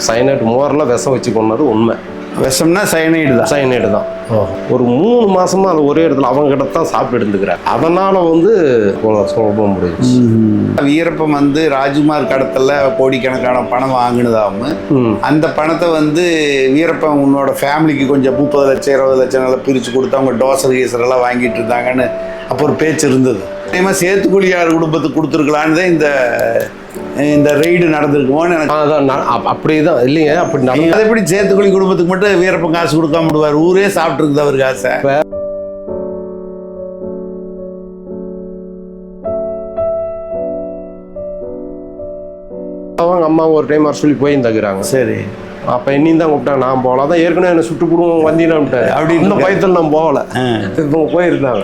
Cyanide மோரில் விஷம் வச்சு கொண்டது உண்மை. விஷம்னா சைனைடு தான். ஒரு 3 மாசமா அது ஒரே இடத்துல அவங்க கிட்ட தான் சாப்பிட்டு இருந்துக்கிறார். அதனால வந்து சொல்ல முடியுது. வீரப்பன் வந்து ராஜ்குமார் கடத்தல கோடிக்கணக்கான பணம் வாங்கினதாகவும் அந்த பணத்தை வந்து வீரப்பன் உன்னோட ஃபேமிலிக்கு கொஞ்சம் 30 லட்சம் 20 லட்சம் நல்லா பிரித்து கொடுத்து அவங்க டோசர் கீசர் எல்லாம் வாங்கிட்டு இருந்தாங்கன்னு அப்போ ஒரு பேச்சு இருந்தது. அதே மாதிரி சேத்துக்குழியார் குடும்பத்துக்கு கொடுத்துருக்கலான்னு இந்த ரெய்டு நடந்திருக்குமோன்னு எனக்கு அப்படிதான் இல்லைங்க. அப்படி அதை எப்படி சேத்துக்குழி குடும்பத்துக்கு மட்டும் வீரப்பன் காசு கொடுக்காம விடுவார்? ஊரே சாப்பிட்டு இருக்குது அவர் காசை. அவங்க அம்மா ஒரு டைம் வர சொல்லி போயிருந்தாக்குறாங்க. சரி. அப்போ என்னையும் தான் கூப்பிட்டாங்க. நான் போகல. அதான் ஏற்கனவே என்னை சுட்டு போடுவோம் வந்தீங்கன்னு அப்படி இன்னும் பயத்தில் நான் போகலை. இப்போ போயிருந்தாங்க.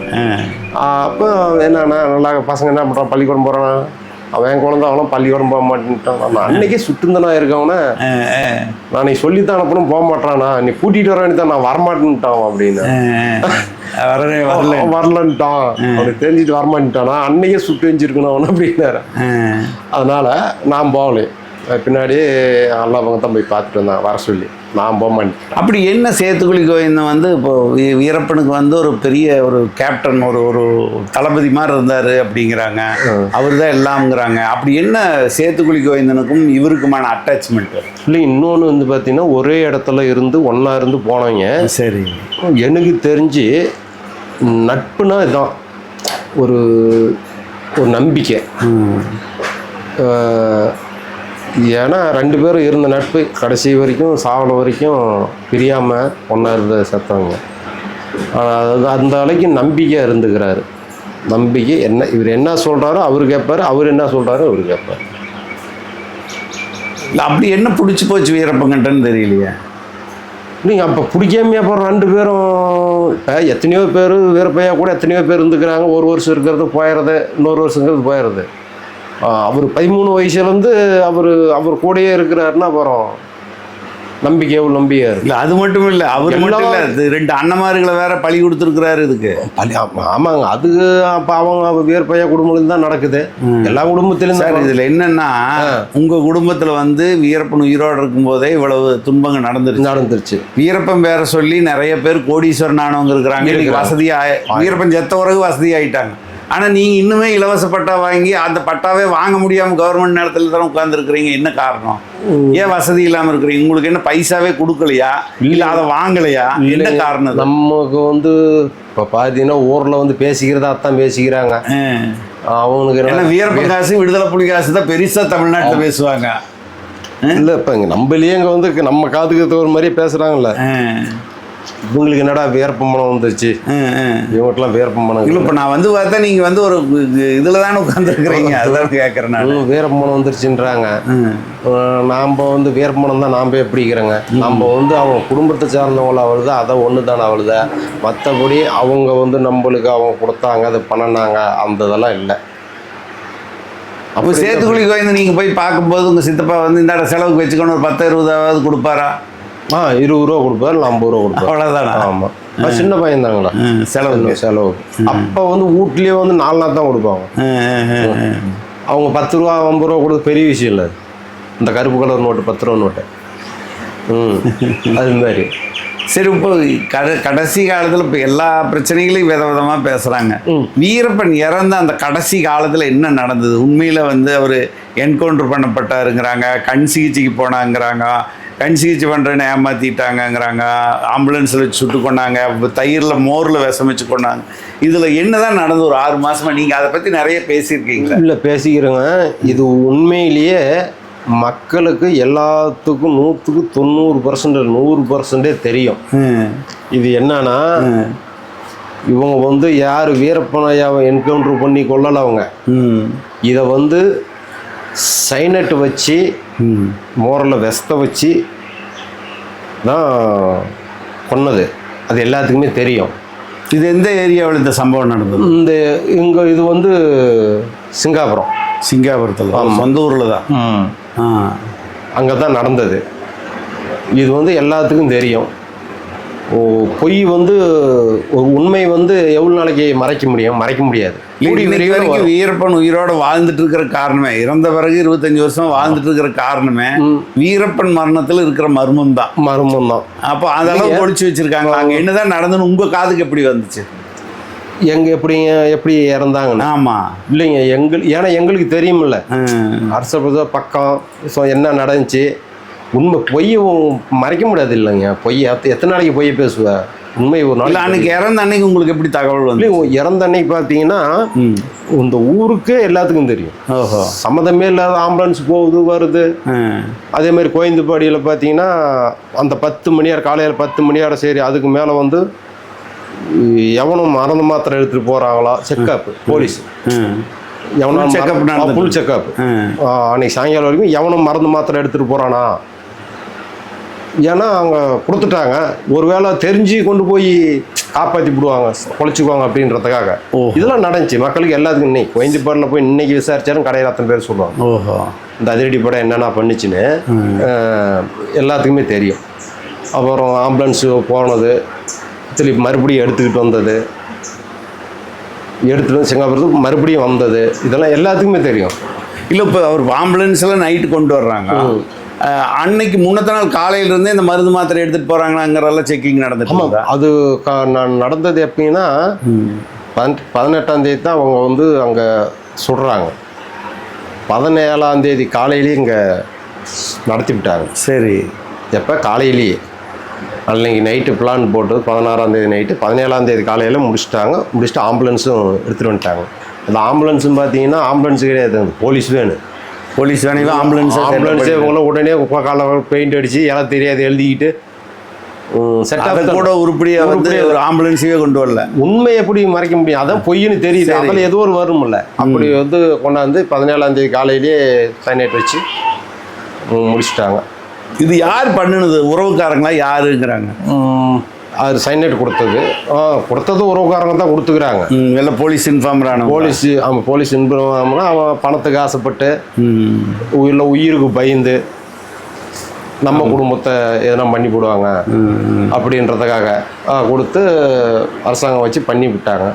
அப்போ என்னன்னா நல்லா பசங்க என்ன பண்ணுறான், பள்ளிக்கூடம் போகிறான், அவன் குழந்தை அவனும் பள்ளிக்கூடம் போக மாட்டேன்ட்டான். நான் அன்னைக்கே சுட்டுந்தனா இருக்கவன நான் நீ சொல்லித்தான் அனுப்பணும் போக மாட்டானா, நீ கூட்டிகிட்டு வரவேன்னு தான் நான் வரமாட்டேன்ட்டான் அப்படின்னு வரலன்ட்டான். அவனுக்கு தெரிஞ்சுட்டு வரமாட்டேன்ட்டானா அன்னைக்கே சுட்டு வச்சிருக்கணும் அவனு அப்படின்னாரு. அதனால நான் போகலை. பின்னாடி அவங்க தான் போய் பார்த்துட்டு வந்தான் வர சொல்லி. நான் போக மாட்டேன். அப்படி என்ன சேத்துக்குழி கோவிந்தன் வந்து இப்போ வீரப்பனுக்கு வந்து ஒரு பெரிய ஒரு கேப்டன் ஒரு தளபதி மாதிரி இருந்தார் அப்படிங்கிறாங்க. அவர் தான் எல்லாம்ங்கிறாங்க. அப்படி என்ன சேத்துக்குழி கோவிந்தனுக்கும் இவருக்குமான அட்டாச்மெண்ட்? இல்லை இன்னொன்று வந்து பார்த்தீங்கன்னா ஒரே இடத்துல இருந்து ஒன்றா இருந்து போனவங்க. சரி. எனக்கு தெரிஞ்சு நட்புனா இதுதான் ஒரு நம்பிக்கை. ஏன்னா 2 பேரும் இருந்த நட்பு கடைசி வரைக்கும் சாவல வரைக்கும் பிரியாமல் ஒன்றா இருந்த சத்தவங்க. அந்த அளவுக்கு நம்பிக்கையாக இருந்துக்கிறாரு. நம்பிக்கை என்ன இவர் என்ன சொல்கிறாரோ அவர் கேட்பார், அவர் என்ன சொல்கிறாரோ அவர் கேட்பார். அப்படி என்ன பிடிச்சி போச்சு வீரப்பங்கிட்டன்னு தெரியலையே. நீங்கள் அப்போ பிடிக்காமையே அப்புறம் 2 பேரும் இப்போ எத்தனையோ பேர் வீரப்பையா கூட எத்தனையோ பேர் இருந்துக்கிறாங்க. ஒரு வருஷம் இருக்கிறது போயிடுறது, இன்னொரு வருஷங்கிறது போயிடுறது. அவர் 13 வயசுலேருந்து அவர் கூடயே இருக்கிறாருன்னா அப்புறம் நம்பிக்கை எவ்வளோ நம்பிக்கையா இருக்கு. இல்லை அது மட்டும் இல்லை, அவர் மட்டும் இல்லை, 2 அண்ணமார்களை வேற பழி கொடுத்துருக்குறாரு இதுக்கு. ஆமாங்க. அது அப்போ அவங்க வீரப்பையா குடும்பத்தில் தான் நடக்குது. எல்லா குடும்பத்திலும் சார் இதில் என்னன்னா உங்கள் குடும்பத்தில் வந்து வீரப்பன் உயிரோடு இருக்கும்போதே இவ்வளவு துன்பங்கள் நடந்துருச்சு. வீரப்பன் பேரை சொல்லி நிறைய பேர் கோடீஸ்வரன் ஆனவங்க இருக்கிறாங்க. வசதியாக வீரப்பன் செத்த பிறகு வசதி ஆகிட்டாங்க. ஆனால் நீங்கள் இன்னுமே இலவச பட்டா வாங்கி அந்த பட்டாவே வாங்க முடியாமல் கவர்மெண்ட் நேரத்தில் தான் உட்காந்துருக்குறீங்க. என்ன காரணம்? ஏன் வசதி இல்லாமல் இருக்கிறீங்க? உங்களுக்கு என்ன பைசாவே கொடுக்கலையா, இல்லை அதை வாங்கலையா? என்ன காரணம்? நமக்கு வந்து இப்போ பார்த்தீங்கன்னா ஊரில் வந்து பேசிக்கிறதா தான் பேசிக்கிறாங்க. அவங்களுக்கு ஏன்னா வீரப்பன் காசு விடுதலை புலி காசு தான் பெருசாக தமிழ்நாட்டில் பேசுவாங்க. இல்லை இப்போ இங்கே நம்மளையே இங்கே வந்து நம்ம காதுக்கு ஒரு மாதிரியே பேசுகிறாங்கல்ல. இவங்களுக்கு என்னடா வீரப்பன் பணம் வந்துருச்சு, இவங்கட்டெல்லாம் வீரப்பன் பணம் இல்லை. இப்போ நான் வந்து பார்த்தா நீங்கள் வந்து ஒரு இதில் தானே உட்காந்துருக்குறீங்க. அதெல்லாம் கேட்குறேன் நான். வீரப்பன் பணம் வந்துருச்சுன்றாங்க. நாம் வந்து வீரப்பன் பணம் தான் நாம் எப்படிங்கிறோங்க. நம்ம வந்து அவங்க குடும்பத்தை சார்ந்தவங்கள அவளுது அதை ஒன்று தானே அவளுத. மற்றபடி அவங்க வந்து நம்மளுக்கு அவங்க கொடுத்தாங்க அதை பண்ணினாங்க அந்த இதெல்லாம் இல்லை. அப்போ சேத்துக்குழி கோவிந்தன் நீங்கள் போய் பார்க்கும்போது உங்கள் சித்தப்பா வந்து இந்த செலவுக்கு வச்சுக்கணும் ஒரு 10-20 கொடுப்பாரா? 20 ரூபா கொடுப்பாரு, 50 ரூபா கொடுப்பாரு. அவ்வளோதானா? ஆமாம். சின்ன பையன் தாங்களா செலவு. அப்போ வந்து வீட்லேயே வந்து 4 நாள் தான் கொடுப்பாங்க. அவங்க 10 ரூபா 50 ரூபா கொடுத்து பெரிய விஷயம் இல்லை. இந்த கருப்பு கலர் நோட்டு 10 ரூபா நோட்டு அது மாதிரி. சரி, இப்போ கடைசி காலத்தில் இப்போ எல்லா பிரச்சனைகளையும் விதமாக பேசுகிறாங்க. வீரப்பன் இறந்த அந்த கடைசி காலத்தில் என்ன நடந்தது? உண்மையில் வந்து அவர் என்கவுண்டர் பண்ணப்பட்டாருங்கிறாங்க, கண் சிகிச்சைக்கு போனாங்கிறாங்க, கண் சிகிச்சை பண்ணுறேன்னு ஏமாற்றிட்டாங்கங்கிறாங்க, ஆம்புலன்ஸில் வச்சு சுட்டு கொண்டாங்க, தயிரில் மோரில் விஷம் வச்சு கொண்டாங்க. இதில் என்ன தான் நடந்து ஒரு 6 மாதமாக? நீங்கள் அதை பற்றி நிறைய பேசியிருக்கீங்களா? இல்லை பேசிக்கிறேங்க. இது உண்மையிலேயே மக்களுக்கு எல்லாத்துக்கும் 100க்கு 90% 100% தெரியும். இது என்னன்னா இவங்க வந்து யார் வீரப்பனையாவை என்கவுண்டர் பண்ணி கொள்ளலை. அவங்க இதை வந்து சைனட்டு வச்சு மோரில் விஷத்தை வச்சு தான் கொன்னது. அது எல்லாத்துக்குமே தெரியும். இது எந்த ஏரியாவில் இந்த சம்பவம் நடந்தது? இது வந்து சிங்காபுரத்தில் சொந்த ஊரில் தான். அங்கே தான் நடந்தது. இது வந்து எல்லாத்துக்கும் தெரியும். பொய் வந்து ஒரு உண்மை வந்து எவ்வளோ நாளைக்கு மறைக்க முடியாது. இன்னைக்கு வரைக்கும் வீரப்பன் உயிரோட வாழ்ந்துட்டு இருக்கிற காரணமே, இறந்த பிறகு 25 வருஷம் வாழ்ந்துட்டு இருக்கிற காரணமே வீரப்பன் மரணத்துல இருக்கிற மர்மம் தான். அப்போ அதெல்லாம் ஒழிச்சு வச்சிருக்காங்க. அங்க என்னதான் நடந்துன்னு உங்க காதுக்கு எப்படி வந்துச்சு? எப்படி இறந்தாங்க? ஆமா இல்லைங்க, ஏன்னா எங்களுக்கு தெரியுமில்ல அரச பக்கம். ஸோ என்ன நடந்துச்சு, உண்மை பொய்யும் மறைக்க முடியாது இல்லைங்க. பொய் எத்தனை நாளைக்கு பொய்யை பேசுவ? உண்மை ஒரு நாள். அன்னைக்கு இறந்த அன்னைக்கு உங்களுக்கு எப்படி தகவல் வந்து? இறந்த அன்னைக்கு பார்த்தீங்கன்னா இந்த ஊருக்கு எல்லாத்துக்கும் தெரியும். சம்மந்தமே இல்லாத ஆம்புலன்ஸ் போகுது வருது. அதே மாதிரி கோயந்துப்பாடியில் பார்த்தீங்கன்னா அந்த 10 மணியார் காலையில் 10 மணியார சரி, அதுக்கு மேலே வந்து எவனும் மருந்து மாத்திரை எடுத்துகிட்டு போகிறாங்களா செக்கப் போலீஸ், எவனும் ஃபுல் செக்கப். அன்னைக்கு சாயங்காலம் வரைக்கும் எவனும் மருந்து மாத்திரை எடுத்துகிட்டு போகிறானா, ஏன்னா அவங்க கொடுத்துட்டாங்க, ஒருவேளை தெரிஞ்சு கொண்டு போய் காப்பாற்றி விடுவாங்க, பொழைச்சிக்குவாங்க அப்படின்றதுக்காக இதெல்லாம் நடந்துச்சு. மக்களுக்கு எல்லாத்துக்கும் இன்னைக்கு கோயந்துப்பாடில் போய் இன்னைக்கு விசாரிச்சாலும் கடையில் அத்தனை பேர் சொல்லுவாங்க இந்த அதிரடி படம் என்னென்ன பண்ணுச்சுன்னு எல்லாத்துக்குமே தெரியும். அப்புறம் ஆம்புலன்ஸு போனது, திருப்பி மறுபடியும் எடுத்துக்கிட்டு வந்தது, எடுத்துகிட்டு வந்து சிங்கப்பூருக்கு மறுபடியும் வந்தது, இதெல்லாம் எல்லாத்துக்குமே தெரியும். இல்லை இப்போ அவர் ஆம்புலன்ஸில் நைட்டு கொண்டு வர்றாங்க, அன்னைக்கு முன்னத்த நாள் காலையிலேருந்தே இந்த மருந்து மாத்திரை எடுத்துகிட்டு போகிறாங்களாங்கிறதெல்லாம் செக்கிங் நடந்துட்டு. அது நடந்தது எப்படின்னா 18ஆம் தேதி தான் அவங்க வந்து அங்கே சுடுறாங்க. 17ஆம் தேதி காலையிலேயே இங்கே நடத்தி விட்டாங்க. சரி, எப்போ காலையிலேயே அன்னைக்கு நைட்டு பிளான் போட்டு 16ஆம் தேதி நைட்டு 17ஆம் தேதி காலையில் முடிச்சுட்டு ஆம்புலன்ஸும் எடுத்துகிட்டு வந்துட்டாங்க. அந்த ஆம்புலன்ஸும் பார்த்தீங்கன்னா ஆம்புலன்ஸு கிடையாது, போலீஸ் வேணும். ஆம்புலன்ஸே இவங்கள உடனே காலை பெயிண்ட் அடித்து எல்லாம் தெரியாது எழுதிக்கிட்டு கூட உருப்படியாக வந்து ஒரு ஆம்புலன்ஸையே கொண்டு வரல. உண்மை எப்படி மறைக்க முடியும்? அதான் பொய்ன்னு தெரியுது, அதில் ஏதோ ஒரு வரும்ல. அப்படி வந்து கொண்டாந்து 17ஆம் தேதி காலையிலேயே சைனைட் வச்சு முடிச்சுட்டாங்க. இது யார் பண்ணினது? உறவுக்காரங்களா யாருங்கிறாங்க? அது சைனைட் கொடுத்தது உறவுக்காரங்க தான் கொடுத்துக்கிறாங்க. இல்லை போலீஸ் இன்ஃபார்மரான போலீஸ் இன்ஃபார்மர்னா அவன் பணத்துக்கு ஆசைப்பட்டு இல்லை உயிருக்கு பயந்து நம்ம குடும்பத்தை எதனா பண்ணி போடுவாங்க அப்படின்றதுக்காக கொடுத்து அரசாங்கம் வச்சு பண்ணி விட்டாங்க.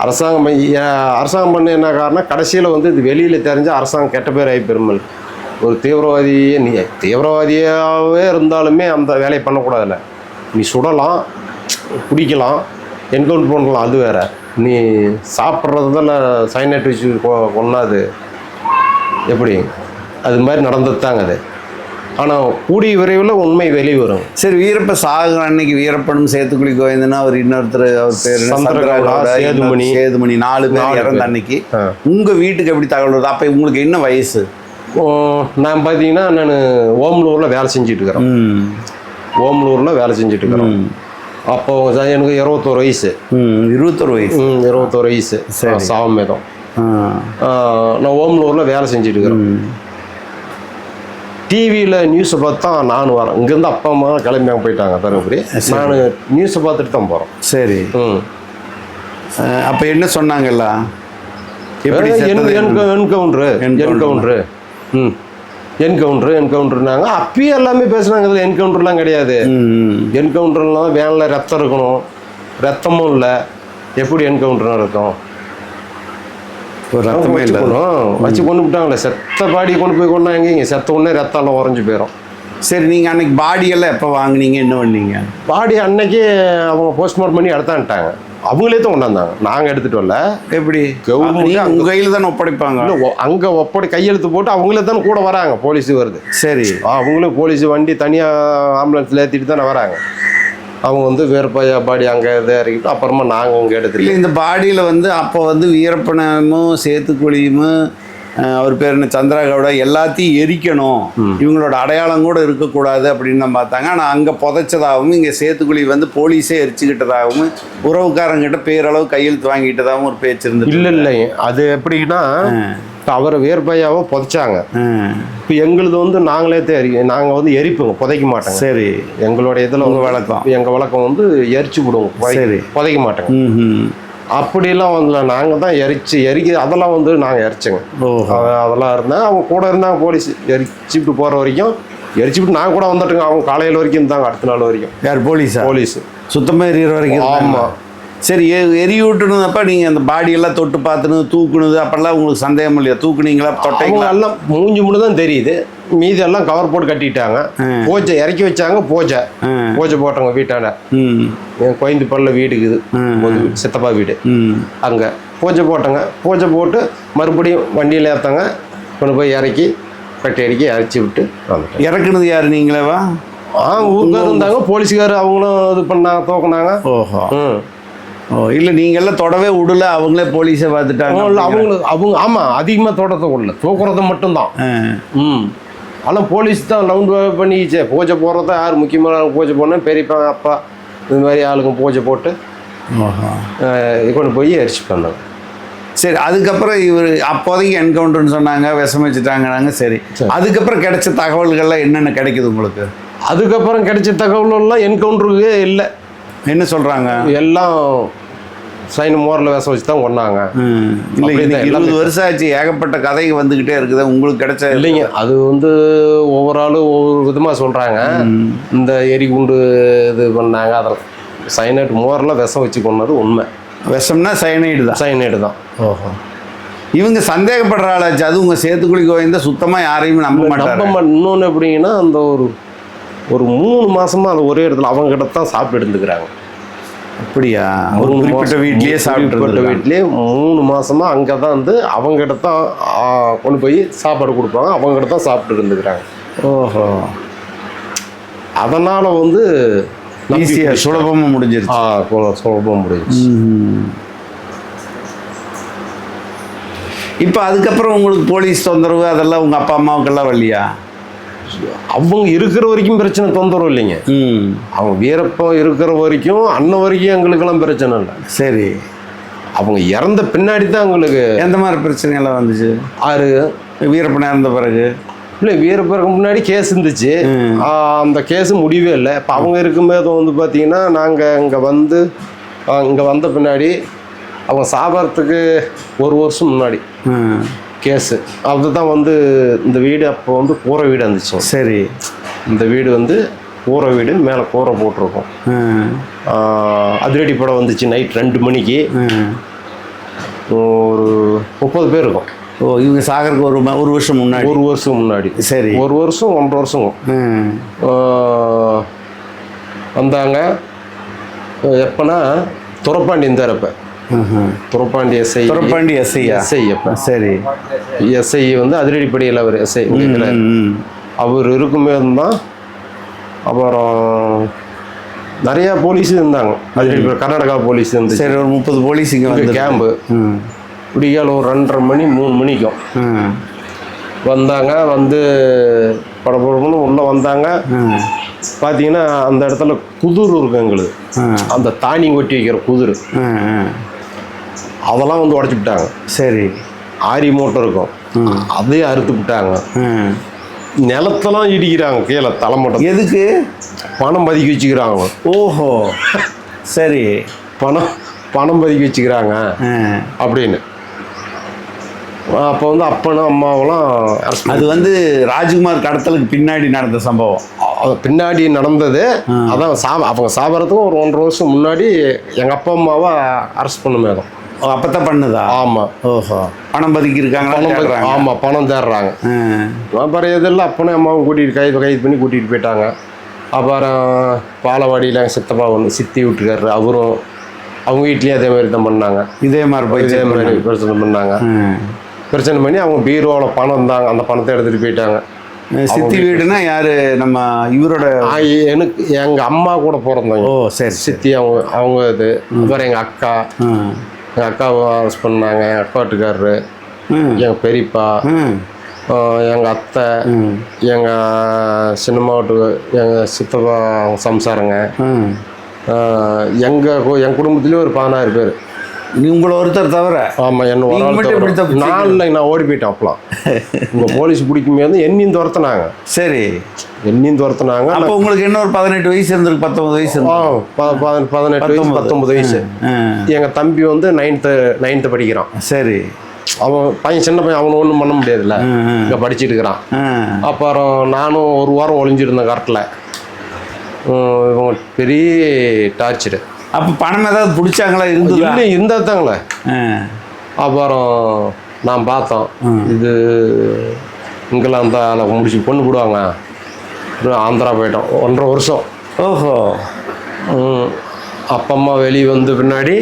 அரசாங்கம் பண்ண என்ன காரணம், கடைசியில் வந்து இது வெளியில் தெரிஞ்ச அரசாங்கம் கெட்ட பேர் ஆகி பெருமல். ஒரு தீவிரவாதியாகவே இருந்தாலுமே அந்த வேலையை பண்ணக்கூடாதுல்ல. நீ சுடலாம், குடிக்கலாம், என்கவுண்டர் பண்ணலாம், அது வேற. நீ சாப்பிட்றதுல சைனைட் வச்சு கொண்டாது எப்படி? அது மாதிரி நடந்தது தாங்க அது. ஆனால் கூடிய விரைவில் உண்மை வெளியே வரும். சரி, வீரப்ப சாகுற அன்னைக்கு வீரப்பனும் சேத்துக்குழி கோவிந்தனா அவர் இன்னொருத்தர், அவர் பேர் சேதுமணி 4 பேர் இறந்த அன்னைக்கு உங்கள் வீட்டுக்கு எப்படி தகவல் வருது? அப்போ உங்களுக்கு என்ன வயசு? நான் பார்த்தீங்கன்னா நான் ஓமலூரில் வேலை செஞ்சுட்டு இருக்கிறேன். அப்போ எனக்கு 21 வயசு. 21 வயசு சாவமேதம். நான் ஓமலூரில் வேலை செஞ்சுட்டு இருக்கிறேன். டிவியில் நியூஸை பார்த்து தான் நான் வரேன். இங்கேருந்து அப்பா அம்மா கிளம்பி அங்கே போயிட்டாங்க தருமபுரி. நான் நியூஸை பார்த்துட்டு தான் போகிறேன். சரி. அப்போ என்ன சொன்னாங்கல்ல? என்கவுண்டர்னாங்க. அப்பயே எல்லாமே பேசுனாங்க. இதில் என்கவுண்டர்லாம் கிடையாது. என்கவுண்டர்லாம் வேனில் ரத்தம் இருக்கணும், ரத்தமும் இல்லை, எப்படி என்கவுண்டர் இருக்கும்? ரத்தமே இல்லை வச்சு கொண்டு விட்டாங்களே. செத்த பாடி கொண்டு போய் கொண்டா எங்கேங்க? செத்த உடனே ரத்தம் உறைஞ்சி போயிடும். சரி, நீங்கள் அன்னைக்கு பாடியெல்லாம் எப்போ வாங்கினீங்க, என்ன பண்ணீங்க? பாடி அன்னைக்கே அவங்க போஸ்ட்மார்ட்டம் பண்ணி எடுத்தான்ட்டாங்க. அவங்களே தான் கொண்டாந்தாங்க, நாங்கள் எடுத்துகிட்டு வரல. எப்படி? கவர்மெண்ட் உங்கள் கையில் தானே ஒப்படைப்பாங்க? அங்கே கையெழுத்து போட்டு அவங்களே தானே கூட வராங்க. போலீஸு வருது. சரி, அவங்களும் போலீஸ் வண்டி தனியாக ஆம்புலன்ஸில் ஏற்றிட்டு தானே வராங்க. அவங்க வந்து வேறுபையா பாடி அங்கே இதை இறக்கிட்டு அப்புறமா நாங்கள் அங்கே எடுத்துட்டு. இந்த பாடியில் வந்து அப்போ வந்து வீரப்பனமும் சேத்துக்குழியும் அவர் பேர் என்ன சந்திரகவுடா எல்லாத்தையும் எரிக்கணும், இவங்களோட அடையாளம் கூட இருக்கக்கூடாது அப்படின்னு தான் பார்த்தாங்க. ஆனால் அங்கே புதைச்சதாகவும் இங்கே சேத்துக்குழி வந்து போலீஸே எரிச்சுக்கிட்டதாகவும் உறவுக்காரங்கிட்ட பேரளவு கையெழுத்து வாங்கிட்டதாகவும் ஒரு பேச்சு இருந்தது. இல்லை, அது எப்படின்னா அவரை வேர்பையாவோ புதைச்சாங்க. இப்போ எங்களுது வந்து நாங்கள் வந்து எரிப்போங்க, புதைக்க மாட்டோங்க. சரி, எங்களோட இதில் எங்கள் வழக்கம் வந்து எரிச்சு விடுவோம், புதைக்க மாட்டோங்க. அப்படிலாம் வந்து நாங்கள் தான் அதெல்லாம் வந்து நாங்கள் எரிச்சோங்க. அதெல்லாம் இருந்தால் அவங்க கூட இருந்தாங்க. போலீஸ் எரிச்சுட்டு போகிற வரைக்கும் எரிச்சுட்டு நாங்கள் கூட வந்துட்டுங்க. அவங்க காலையில் வரைக்கும் இருந்தாங்க, அடுத்த நாள் வரைக்கும். யார்? போலீஸ் சுத்தமாக எரியிற வரைக்கும் ஆமா. சரி, எரியூட்டுனப்ப நீங்கள் அந்த பாடியெல்லாம் தொட்டு பார்த்துனது தூக்குனது அப்பெல்லாம் உங்களுக்கு சந்தேகம் இல்லையா? தூக்குனீங்களா அவங்க தொட்டைங்களா? எல்லாம் மூஞ்சி முன்னு தான் தெரியுது, மீதி எல்லாம் கவர் போட்டு கட்டிட்டாங்க. பூஜை இறக்கி வச்சாங்க, பூஜை போட்டவங்க வீட்டாண்ட. என் கோயந்து பல்ல வீடு இருக்குது, சித்தப்பா வீடு. அங்கே பூஜை போட்டங்க, பூஜை போட்டு மறுபடியும் வண்டியில் ஏற்றாங்க, கொண்டு போய் இறக்கி கட்டி அடிக்கி இறச்சி விட்டு வந்துட்டேன். இறக்குனது யார், நீங்களேவா? ஊருக்கார இருந்தாங்க, போலீஸுக்கார் அவங்களும் இது பண்ணாங்க, தூக்குனாங்க. ஓஹோ. ஓ, இல்லை நீங்கள் எல்லாம் தொடவே விடல, அவங்களே போலீஸை பார்த்துட்டாங்க? அவங்க ஆமாம், அதிகமாக தோட்டத்தை விடல, தூக்குறது மட்டும்தான். ஆனால் போலீஸ் தான் ரவுண்ட் பண்ணிச்சே. பூஜை போடுறத யார் முக்கியமான பூஜை போடணும், பெரியப்பா அப்பா இது மாதிரி ஆளுங்க பூஜை போட்டு கொண்டு போய் அரிசி பண்ணாங்க. சரி, அதுக்கப்புறம் இவர் அப்போதைக்கு என்கவுண்டர்னு சொன்னாங்க, விஷம் வச்சுட்டாங்கன்னாங்க. சரி, அதுக்கப்புறம் கிடைச்ச தகவல்கள்லாம் என்னென்ன கிடைக்குது உங்களுக்கு? அதுக்கப்புறம் கிடைச்ச தகவலெல்லாம் என்கவுண்டருக்கு இல்லை. என்ன சொல்கிறாங்க? எல்லாம் சைன் மோரில் விஷம் வச்சு தான் கொண்டாங்க. இல்லை, 20 வருஷம் ஆச்சு, ஏகப்பட்ட கதை வந்துக்கிட்டே இருக்குது. உங்களுக்கு கிடைச்ச? இல்லைங்க, அது ஒவ்வொரு ஆளும் ஒவ்வொரு விதமாக சொல்கிறாங்க. இந்த எரிகுண்டு இது பண்ணாங்க, அதில் சைனைட் மோரில் விஷம் வச்சு கொண்டது உண்மை. விஷம்னா சைனைடு தான்? சைனைடு தான். ஓஹோ. இவங்க சந்தேகப்படுற ஆளாச்சு, அது உங்கள் சேத்துக்குழி கோவிந்தா சுத்தமாக யாரையும் நம்ப மாட்டாங்க. இன்னொன்று எப்படிங்கன்னா, அந்த ஒரு 3 மாசமாக அது ஒரே இடத்துல அவங்க கிட்ட தான் சாப்பிட்டு இருந்துக்கிறாங்க. அப்படியா? ஒரு குறிப்பிட்ட வீட்லேயே சாப்பிட்டு வீட்லேயே 3 மாசமா அங்கே தான் அவங்ககிட்ட தான் கொண்டு போய் சாப்பாடு கொடுப்பாங்க, அவங்ககிட்ட தான் சாப்பிட்டு இருந்துக்கிறாங்க. ஓஹோ. அதனால் ஈஸியாக சுலபமாக முடிஞ்சிருச்சு. சுலபமாக முடிஞ்சிருச்சு. இப்போ அதுக்கப்புறம் உங்களுக்கு போலீஸ் தொந்தரவு அதெல்லாம் உங்கள் அப்பா அம்மாவுக்கெல்லாம் வரலையா? அவங்க இருக்கிற வரைக்கும் பிரச்சனை, தொந்தரவு இல்லைங்க. அவங்க வீரப்பம் இருக்கிற வரைக்கும் அன்ன வரைக்கும் எங்களுக்கெல்லாம் பிரச்சனை இல்லை. சரி, அவங்க இறந்த பின்னாடி தான் எங்களுக்கு எந்த மாதிரி பிரச்சனையெல்லாம் வந்துச்சு? வீரப்பன் இறந்த பிறகு? இல்லை, வீரப்பனுக்கு முன்னாடி கேஸ் இருந்துச்சு, அந்த கேஸு முடியவே இல்லை. இப்போ அவங்க இருக்கும்போது பார்த்தீங்கன்னா, நாங்கள் இங்கே வந்த பின்னாடி அவங்க சாபத்துக்கு 1 வருஷம் முன்னாடி கேஸு. அதுதான் இந்த வீடு அப்போ கூரை வீடு இருந்துச்சு. சரி, இந்த வீடு கூரை வீடு, மேலே கூரை போட்டிருக்கோம். அதிரடி படம் வந்துச்சு நைட் 2 மணிக்கு. ஒரு 30 பேர் இருக்கும். ஓ, இவங்க சாகருக்கு ஒரு வருஷம் முன்னாடி? 1 வருஷம் முன்னாடி. சரி, 1 வருஷம் 1.5 வருஷம் வந்தாங்க. எப்போனா துரப்பாண்டி இருந்தார். அப்போ துரப்பாண்டி எஸ்ஐ அப்போ. சரி, எஸ்ஐ அதிரடிப்படியில் அவர் எஸ்ஐ அவர் இருக்குமே தான். அப்புறம் நிறையா போலீஸ் இருந்தாங்க, அதிரடிப்படை கர்நாடகா போலீஸ் இருந்து. சரி, ஒரு 30 போலீஸ் இங்கே கேம்பு. விடிகால் ஒரு 2:30 மணி 3 மணிக்கும் வந்தாங்க. படப்படம்னு உள்ளே வந்தாங்க. பார்த்தீங்கன்னா அந்த இடத்துல குதிர் இருக்கு எங்களுக்கு, அந்த தானி கொட்டி வைக்கிற குதிர், அதெல்லாம் உடச்சி விட்டாங்க. சரி, ஆரி மூட்டை இருக்கும், அதையும் அறுத்து விட்டாங்க. நிலத்தெல்லாம் இடிக்கிறாங்க கீழே தலைமட்டம். எதுக்கு? பணம் பதுக்கி வச்சுக்கிறாங்க. ஓஹோ. சரி, பணம் பதுக்கி வச்சுக்கிறாங்க அப்படின்னு. அப்போ அப்பனும் அம்மாவெல்லாம் அது ராஜ்குமார் கடத்தலுக்கு பின்னாடி நடந்த சம்பவம். பின்னாடி நடந்தது. அதான் அவங்க சாபறதுக்கும் ஒரு 1.5 வருஷம் முன்னாடி எங்கள் அப்பா அம்மாவை அரெஸ்ட் பண்ணுமே. அப்போ தான் பண்ணுதா? ஆமாம். ஓஹோ. பணம் பதுக்கி இருக்காங்க? ஆமாம், பணம் தேடுறாங்க. அப்புறம் இதெல்லாம் அப்பனே அம்மாவும் கூட்டிகிட்டு கைது பண்ணி கூட்டிகிட்டு போயிட்டாங்க. அப்புறம் பாலவாடியில் எங்கள் சித்தப்பா சித்தி விட்டுக்காரு, அவரும் அவங்க வீட்லேயும் அதே மாதிரி தான் பண்ணாங்க. இதே மாதிரி பிரச்சனை பண்ணாங்க. பிரச்சனை பண்ணி அவங்க பீரோவில் பணம் இருந்தாங்க, அந்த பணத்தை எடுத்துகிட்டு போயிட்டாங்க. சித்தி வீடுனா யார்? நம்ம இவரோட எங்கள் அம்மா கூட பிறந்தாங்க. ஓ சரி. சித்தி அவங்க இது. அப்புறம் எங்கள் அக்காவை அரெஸ்ட் பண்ணாங்க. எங்கள் அக்கா வீட்டுக்காரரு, எங்கள் பெரியப்பா, எங்கள் அத்தை, எங்கள் சின்னம்மாவட்டு, எங்கள் சித்தப்பா சம்சாரங்க, என் குடும்பத்துலேயே ஒரு 16 பேர். உங்களை ஒருத்தர் தவிர? ஆமாம், நான் ஓடி போயிட்டேன். அப்பலாம் உங்கள் போலீஸ் பிடிக்குமே என்னையும் துரத்துனாங்க. சரி, என்னையும் துரத்துனாங்க. அப்போ உங்களுக்கு என்ன ஒரு 18 வயசு இருந்திருக்கு? 19 வயசு? 18 வயசு 19 வயசு. எங்கள் தம்பி 9th படிக்கிறான். சரி, அவன் பையன் சின்ன பையன், அவனை ஒன்றும் பண்ண முடியாதுல்ல, இங்கே படிச்சுட்டு இருக்கிறான். அப்புறம் நானும் 1 வாரம் ஒளிஞ்சிருந்தேன் கரெக்டில். இவங்க பெரிய டார்ச்சரு. அப்போ பணம் ஏதாவது பிடிச்சாங்களா? இல்லை இருந்தால் தாங்களே. அப்புறம் நான் பார்த்தோம், இது இங்கெல்லாம் தான் அதில் முடிச்சு பொண்ணு போடுவாங்க. ஆந்திரா போயிட்டோம் 1.5 வருஷம். ஓஹோ. அப்பா அம்மா வெளியே வந்து பின்னாடி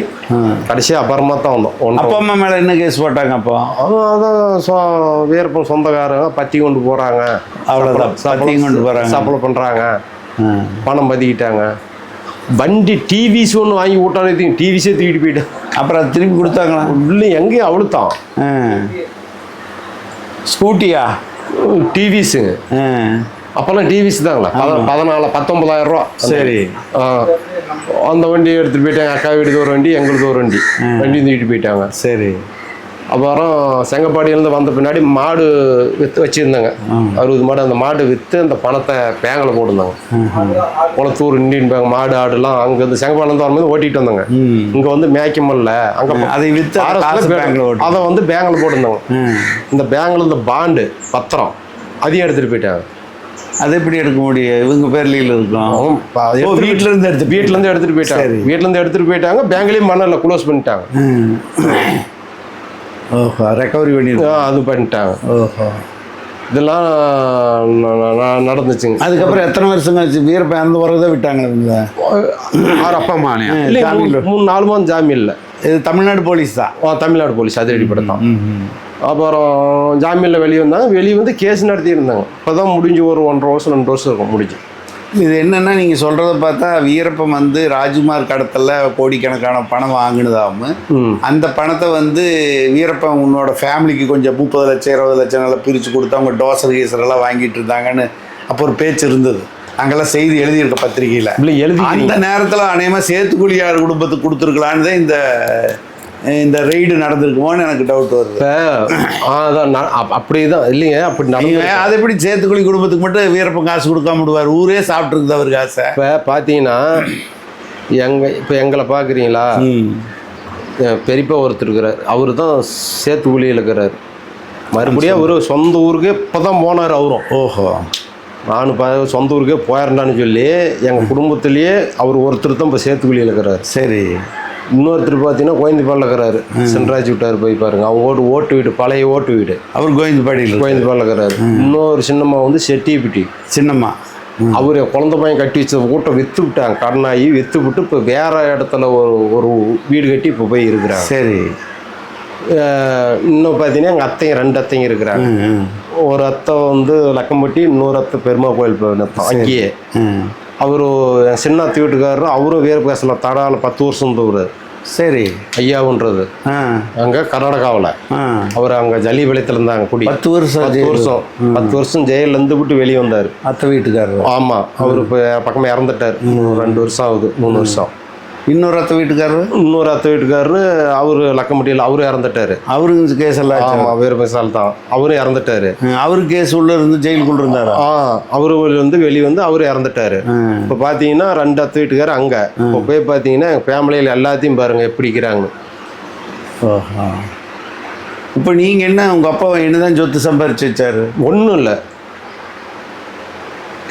கடைசி அப்புறமா தான் வந்தோம். அப்பா அம்மா மேலே என்ன கேஸ் போட்டாங்க? அப்போ அதான் வீரப்பன் சொந்தக்காரங்க பத்தி கொண்டு போகிறாங்க, அவ்வளோதான். பத்தி கொண்டு போகிறாங்க, சப்ளை பண்ணுறாங்க, பணம் பற்றிக்கிட்டாங்க. வண்டி டிவிஸ் ஒன்று வாங்கி விட்டானே, டிவிஸே தூக்கிட்டு போயிட்டேன். அப்புறம் அது திருப்பி கொடுத்தாங்களா? இல்லை, எங்கேயும் அவ்வளோத்தான். ஸ்கூட்டியா? டிவிஸுங்க. அப்போல்லாம் டிவிஸ் தாங்களா, 19,000 ரூபா. சரி. அந்த வண்டி எடுத்துகிட்டு போயிட்டாங்க. அக்கா வீட்டுக்கு ஒரு வண்டி, எங்களுக்கு ஒரு வண்டி தூக்கிட்டு போயிட்டாங்க. சரி. அப்புறம் செங்கப்பாடியிலேருந்து வந்த பின்னாடி மாடு விற்று வச்சுருந்தாங்க, 60 மாடு. அந்த மாடு விற்று அந்த பணத்தை பேங்கில் போட்டிருந்தாங்க. Kulathur Indian bank. மாடு ஆடுலாம் அங்கேருந்து செங்கப்பாடிலேருந்து வரும்போது ஓட்டிகிட்டு வந்தாங்க. இங்கே வந்து மேய்க்கமல்ல, அங்கே அதை விற்று அதை வந்து பேங்கில் போட்டிருந்தாங்க. இந்த பேங்கில் இந்த பாண்டு பத்திரம் அதையும் எடுத்துகிட்டு போயிட்டாங்க. அது எப்படி எடுக்க முடியும்? இவங்க பேர்லையில் இருக்கும். வீட்டிலேருந்து எடுத்துகிட்டு போயிட்டாங்க. வீட்டிலேருந்து எடுத்துகிட்டு போயிட்டாங்க. பேங்க்லேயும் மண்ணில் க்ளோஸ் பண்ணிட்டாங்க. ஓஹோ. ரெக்கவரி பண்ணி அது பண்ணிட்டாங்க. ஓஹோ. இதெல்லாம் நடந்துச்சுங்க. அதுக்கப்புறம் எத்தனை வருஷம் கழிச்சு வீரப்பன் அந்த பிறகு தான் விட்டாங்க? அப்பா அம்மா 3-4 மாதம் ஜாமீன் இல்லை. இது தமிழ்நாடு போலீஸ் தான். தமிழ்நாடு போலீஸ் அதிரடிப்படத்தான். அப்புறம் ஜாமீனில் வெளியே வந்தாங்க. வெளியே வந்து கேஸ் நடத்தியிருந்தாங்க. இப்போ தான் முடிஞ்சு ஒரு 1.5 வருஷம் 2 வருஷம் இருக்கும் முடிஞ்சு. இது என்னென்னா, நீங்கள் சொல்கிறத பார்த்தா வீரப்பன் வந்து ராஜ்குமார் கடத்தலில் கோடிக்கணக்கான பணம் வாங்கினதாகவும், அந்த பணத்தை வந்து வீரப்பன் உன்னோட ஃபேமிலிக்கு கொஞ்சம் 30 லட்சம் 20 லட்சம் நல்லா பிரித்து கொடுத்து அவங்க டோசர் கீசரெல்லாம் வாங்கிட்டு இருந்தாங்கன்னு அப்போ ஒரு பேச்சு இருந்தது. அங்கெல்லாம் செய்தி எழுதியிருக்க பத்திரிகையில். எழுதி அந்த நேரத்தில் அநேகமாக சேத்துக்குழியார் குடும்பத்துக்கு கொடுத்துருக்கலான்னு தான் இந்த ரெய்டு நடந்திருக்குமோன்னு எனக்கு டவுட் வருது. அதான் அப்படி தான் இல்லைங்க. அப்படி அது எப்படி சேத்துக்குழி குடும்பத்துக்கு மட்டும் வீரப்பன் காசு கொடுக்காம விடுவார்? ஊரே சாப்பிட்ருக்குது அவர் காசை. இப்போ பார்த்தீங்கன்னா இப்போ எங்களை பார்க்குறீங்களா, பெரியப்பா ஒருத்தர் இருக்கிறார். அவர் தான் சேத்துக்குழியில் இருக்கிறார். மறுபடியும் அவர் சொந்த ஊருக்கே இப்போ தான் போனார் அவரும். ஓஹோ. நானும் சொந்த ஊருக்கே போயிடண்டான்னு சொல்லி எங்கள் குடும்பத்திலேயே அவர் ஒருத்தர் தான் இப்போ சேத்துக்குழியில் இருக்கிறார். சரி. இன்னொருத்தர் பார்த்தீங்கன்னா கோயந்தபாடியில் இருக்கிறாரு. சென்ராஜ் விட்டார், போய் பாருங்க. அவங்க ஓட்டு வீடு, பழைய ஓட்டு வீடு. அவர் கோயந்தபாடியில் இருக்கிறாரு. இன்னொரு சின்னம்மா வந்து செட்டிப்பட்டி சின்னம்மா. அவர் குழந்தை பையன் கட்டி வச்ச வீட்டை விற்று விட்டாங்க. கடனாகி விற்று விட்டு இப்போ வேற இடத்துல ஒரு வீடு கட்டி இப்போ போய் இருக்கிறாங்க. சரி. இன்னும் பார்த்தீங்கன்னா எங்கள் அத்தையும் 2 அத்தையும் இருக்கிறாங்க. ஒரு அத்தை வந்து லக்கம்பட்டி, இன்னொரு அத்தை பெருமா கோயில் போயிருந்தோம் அங்கேயே. அவரு சின்ன அத்தை வீட்டுக்காரரும் அவரும் வேறு பேசலாம். தடாவில் 10 வருஷம் இருந்தவர். சரி. ஐயாவுன்றது அங்கே கர்நாடகாவில். அவர் அங்கே ஜல்லிபாளையத்தில் இருந்தாங்க. குடி 10 வருஷம் ஜெயிலேருந்து விட்டு வெளியே வந்தார். அத்தை வீட்டுக்காரர். ஆமாம். அவர் இப்போ பக்கமாக இறந்துட்டார். 2 வருஷம் ஆகுது, 3 வருஷம். இன்னொரு அத்தை வீட்டுக்காரரு அவர் லக்கம்பட்டியில் அவரும் இறந்துட்டாரு. அவருக்கு கேஸ் எல்லாம். ஆமாம், வேறு பேசால் தான் அவரும் இறந்துட்டாரு. அவருக்கு கேஸ் உள்ள இருந்து ஜெயிலுக்குள்ள இருந்தாரு. அவரு வந்து வெளியே வந்து அவரும் இறந்துட்டாரு. இப்போ பார்த்தீங்கன்னா 2 அத்தை வீட்டுக்காரர் அங்கே. இப்போ போய் பார்த்தீங்கன்னா எங்கள் ஃபேமிலியில் எல்லாத்தையும் பாருங்க எப்படி இருக்கிறாங்கன்னு. இப்போ நீங்கள் என்ன, உங்கள் அப்பா என்னதான் சொத்து சம்பாரிச்சு வச்சாரு? ஒன்றும் இல்லை.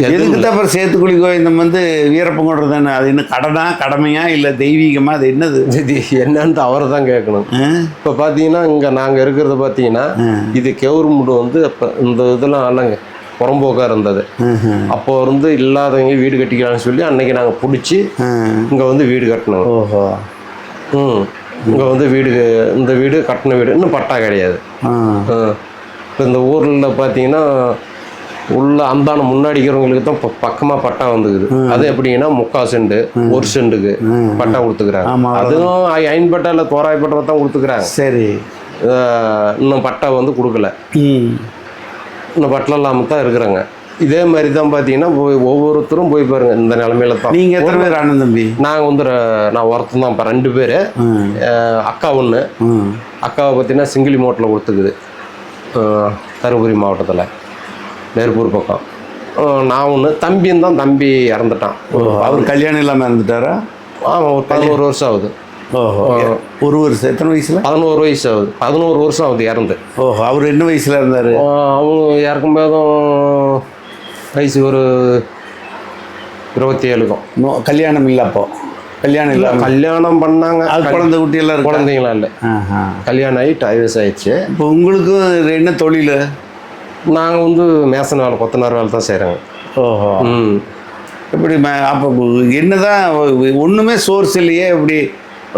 எதுக்கு தான் அப்புறம் சேத்துக்குழி கோவிந்தம் வந்து வீரப்பன் கொண்டு தானே? அது என்ன கடனா, கடமையா, இல்லை தெய்வீகமா? அது என்னது என்னன்னு அவரை தான் கேட்கணும். இப்போ பார்த்தீங்கன்னா இங்கே நாங்கள் இருக்கிறத பார்த்தீங்கன்னா இது கெவர்மெண்ட் வந்து இப்போ இந்த இதெல்லாம் இல்லைங்க, புறம்போக்காக இருந்தது. அப்போ வந்து இல்லாதவங்க வீடு கட்டிக்கலாம்னு சொல்லி அன்னைக்கு நாங்கள் பிடிச்சி இங்கே வந்து வீடு கட்டணும். ஓஹோ. இங்கே வந்து இந்த வீடு கட்டின வீடு இன்னும் பட்டா கிடையாது. இப்போ இந்த ஊரில் பார்த்தீங்கன்னா உள்ள அந்தான முன்னாடிக்கிறவங்களுக்கு தான் இப்போ பக்கமாக பட்டா வந்துக்குது. அது எப்படின்னா 3/4 சென்ட் 1 சென்ட்டுக்கு பட்டா கொடுத்துக்கிறாங்க. அதுவும் 5 பட்டா இல்லை, தோராயப்பட்டா தான் கொடுத்துக்கிறாங்க. சரி. இன்னும் பட்டா வந்து கொடுக்கல. இன்னும் பட்டா இல்லாமல் தான் இருக்கிறாங்க. இதே மாதிரி தான் பார்த்தீங்கன்னா ஒவ்வொருத்தரும் போய் பாருங்க இந்த நிலமையில தான். நீங்கள் எத்தனை பேர் அண்ணன் தம்பி? நாங்கள் வந்து நான் ஒருத்தன் தான். இப்போ 2 பேர். அக்கா 1. அக்காவை பார்த்தீங்கன்னா சிங்கிளி மோட்டில் கொடுத்துக்குது, தருமபுரி மாவட்டத்தில் நெருப்பூர் பக்கம். நான் 1. தம்பியும் தான். தம்பி இறந்துட்டான். அவர் கல்யாணம் இல்லாமல் இறந்துட்டாரா? ஆமாம், ஒரு 11 வருஷம் ஆகுது. ஓஹோ. ஒரு வருஷம் எத்தனை வயசில்? 11 வயசு ஆகுது. 11 வருஷம் ஆகுது இறந்து. ஓஹோ. அவர் என்ன வயசில் இருந்தார்? அவங்க இறக்கும்போதும் வயசு ஒரு 27க்கும். கல்யாணம் இல்லை அப்போ? கல்யாணம் இல்லை, கல்யாணம் பண்ணாங்க. அது குழந்தை குட்டியெல்லாம் இருக்கு? குழந்தைங்களாம் இல்லை. கல்யாணம் ஆகி 2 வயசு ஆயிடுச்சு. இப்போ உங்களுக்கும் என்ன தொழில்? நாங்கள் வந்து மேசன் வேலை, கொத்தனார் வேலை தான் செய்கிறோங்க. ஓஹோ. இப்படி அப்போ என்னதான் ஒன்றுமே சோர்ஸ் இல்லையே, இப்படி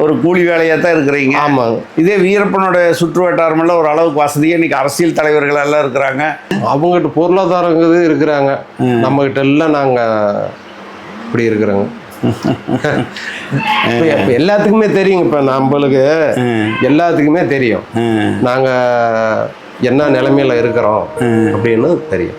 ஒரு கூலி வேலையாக தான் இருக்கிறீங்க? ஆமாங்க. இதே வீரப்பனோட சுற்று வட்டாரமெல்லாம் ஒரு அளவுக்கு வசதியாக இன்றைக்கி அரசியல் தலைவர்கள் எல்லாம் இருக்கிறாங்க, அவங்ககிட்ட பொருளாதாரம் இருக்கிறாங்க. நம்மகிட்ட எல்லாம் நாங்கள் இப்படி இருக்கிறோங்க. இப்போ எல்லாத்துக்குமே தெரியுங்க. இப்போ நம்மளுக்கு எல்லாத்துக்குமே தெரியும் நாங்கள் என்ன நிலைமையில இருக்கிறோம் அப்படின்னு தெரியும்.